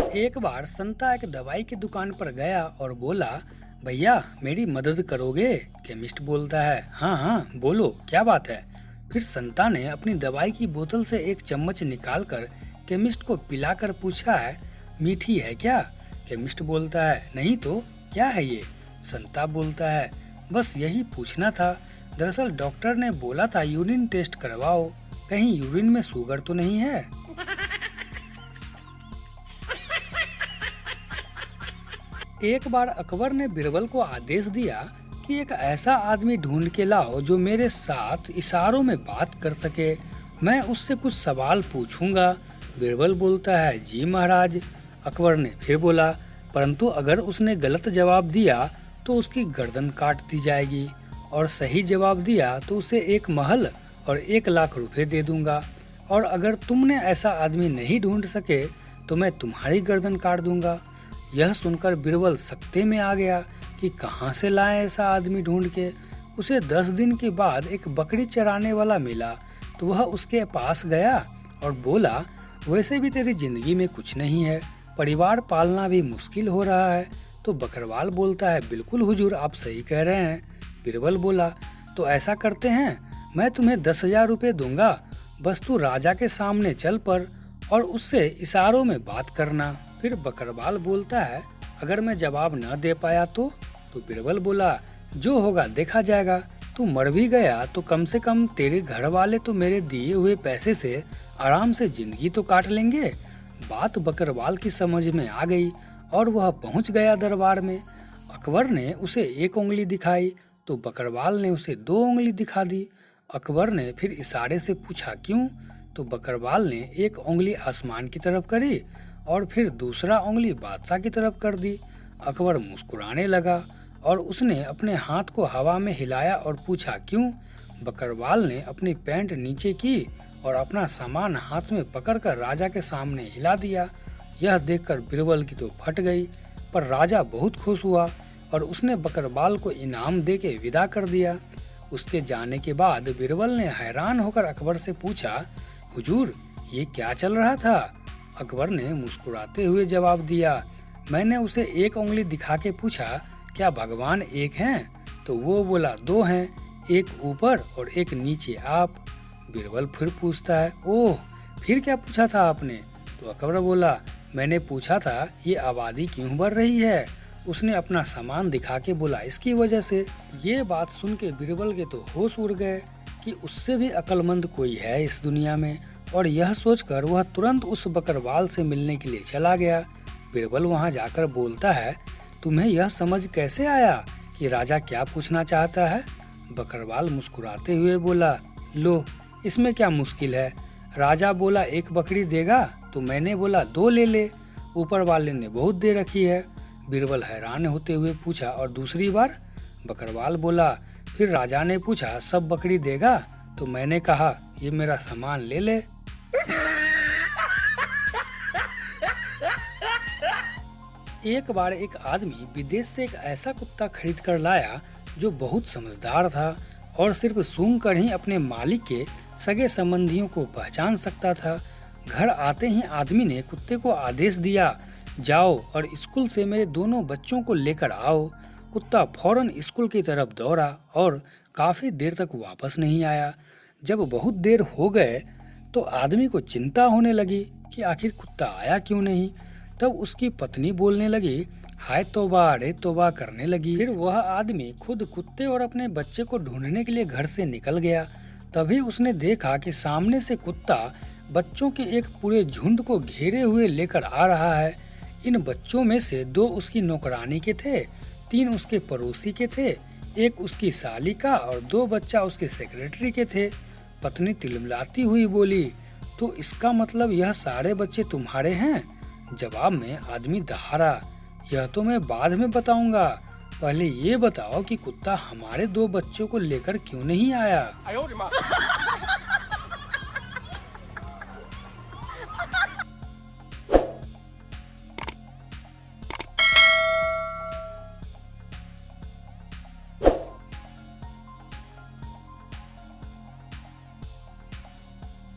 एक बार संता एक दवाई की दुकान पर गया और बोला, भैया मेरी मदद करोगे? केमिस्ट बोलता है, हाँ हाँ बोलो क्या बात है। फिर संता ने अपनी दवाई की बोतल से एक चम्मच निकालकर केमिस्ट को पिलाकर पूछा है, मीठी है क्या? केमिस्ट बोलता है, नहीं तो क्या है ये? संता बोलता है, बस यही पूछना था। दरअसल डॉक्टर ने बोला था यूरिन टेस्ट करवाओ, कहीं यूरिन में शुगर तो नहीं है। एक बार अकबर ने बिरबल को आदेश दिया कि एक ऐसा आदमी ढूंढ के लाओ जो मेरे साथ इशारों में बात कर सके। मैं उससे कुछ सवाल पूछूंगा। बिरबल बोलता है, जी महाराज। अकबर ने फिर बोला, परंतु अगर उसने गलत जवाब दिया तो उसकी गर्दन काट दी जाएगी, और सही जवाब दिया तो उसे एक महल और 1 लाख रुपए दे दूंगा, और अगर तुमने ऐसा आदमी नहीं ढूंढ सके तो मैं तुम्हारी गर्दन काट दूंगा। यह सुनकर बिरबल सकते में आ गया कि कहाँ से लाए ऐसा आदमी ढूंढ के। उसे 10 दिन के बाद एक बकरी चराने वाला मिला तो वह उसके पास गया और बोला, वैसे भी तेरी जिंदगी में कुछ नहीं है, परिवार पालना भी मुश्किल हो रहा है। तो बकरवाल बोलता है, बिल्कुल हुजूर आप सही कह रहे हैं। बिरबल बोला, तो ऐसा करते हैं, मैं तुम्हें 10,000 रुपये दूंगा, बस तू राजा के सामने चल पर और उससे इशारों में बात करना। फिर बकरवाल बोलता है, अगर मैं जवाब न दे पाया तो बिरबल बोला, जो होगा देखा जाएगा। तू मर भी गया तो कम से कम तेरे घर वाले तो मेरे दिए हुए पैसे से आराम से जिंदगी तो काट लेंगे। बात बकरवाल की समझ में आ गई और वह पहुंच गया दरबार में। अकबर ने उसे 1 उंगली दिखाई तो बकरवाल ने उसे 2 उंगली दिखा दी। अकबर ने फिर इशारे से पूछा, क्यों? तो बकरवाल ने 1 उंगली आसमान की तरफ करी और फिर दूसरा उंगली बादशाह की तरफ कर दी। अकबर मुस्कुराने लगा और उसने अपने हाथ को हवा में हिलाया और पूछा, क्यों? बकरवाल ने अपनी पैंट नीचे की और अपना सामान हाथ में पकड़कर राजा के सामने हिला दिया। यह देखकर बिरबल की तो फट गई, पर राजा बहुत खुश हुआ और उसने बकरवाल को इनाम देके विदा कर दिया। उसके जाने के बाद बिरबल ने हैरान होकर अकबर से पूछा, हुजूर ये क्या चल रहा था? अकबर ने मुस्कुराते हुए जवाब दिया, मैंने उसे 1 उंगली दिखा के पूछा, क्या भगवान एक हैं? तो वो बोला, 2 हैं, एक ऊपर और एक नीचे आप। बिरबल फिर पूछता है, ओह फिर क्या पूछा था आपने? तो अकबर बोला, मैंने पूछा था ये आबादी क्यों बढ़ रही है? उसने अपना सामान दिखा के बोला, इसकी वजह से। ये बात सुन के बिरबल के तो होश उड़ गए कि उससे भी अक्लमंद कोई है इस दुनिया में, और यह सोचकर वह तुरंत उस बकरवाल से मिलने के लिए चला गया। बिरबल वहां जाकर बोलता है, तुम्हें यह समझ कैसे आया कि राजा क्या पूछना चाहता है? बकरवाल मुस्कुराते हुए बोला, लो इसमें क्या मुश्किल है? राजा बोला 1 बकरी देगा तो मैंने बोला 2 ले ले, ऊपर वाले ने बहुत दे रखी है। बिरबल हैरान होते हुए पूछा, और दूसरी बार? बकरवाल बोला, फिर राजा ने पूछा, सब बकरी देगा? तो मैंने कहा, ये मेरा सामान ले ले। एक बार एक आदमी विदेश से एक ऐसा कुत्ता खरीद कर लाया जो बहुत समझदार था और सिर्फ सूंघ कर ही अपने मालिक के सगे संबंधियों को पहचान सकता था। घर आते ही आदमी ने कुत्ते को आदेश दिया, जाओ और स्कूल से मेरे दोनों बच्चों को लेकर आओ। कुत्ता फौरन स्कूल की तरफ दौड़ा और काफी देर तक वापस नहीं आया। जब बहुत देर हो गए तो आदमी को चिंता होने लगी कि आखिर कुत्ता आया क्यों नहीं। तब उसकी पत्नी बोलने लगी, हाय तौबा रे तौबा करने लगी। फिर वह आदमी खुद कुत्ते और अपने बच्चे को ढूंढने के लिए घर से निकल गया। तभी उसने देखा कि सामने से कुत्ता बच्चों के एक पूरे झुंड को घेरे हुए लेकर आ रहा है। इन बच्चों में से 2 उसकी नौकरानी के थे, 3 उसके पड़ोसी के थे, 1 उसकी साली का और 2 बच्चा उसके सेक्रेटरी के थे। पत्नी तिलमिलाती हुई बोली, तो इसका मतलब यह सारे बच्चे तुम्हारे हैं? जवाब में आदमी दहाड़ा, यह तो मैं बाद में बताऊंगा, पहले ये बताओ कि कुत्ता हमारे 2 बच्चों को लेकर क्यों नहीं आया?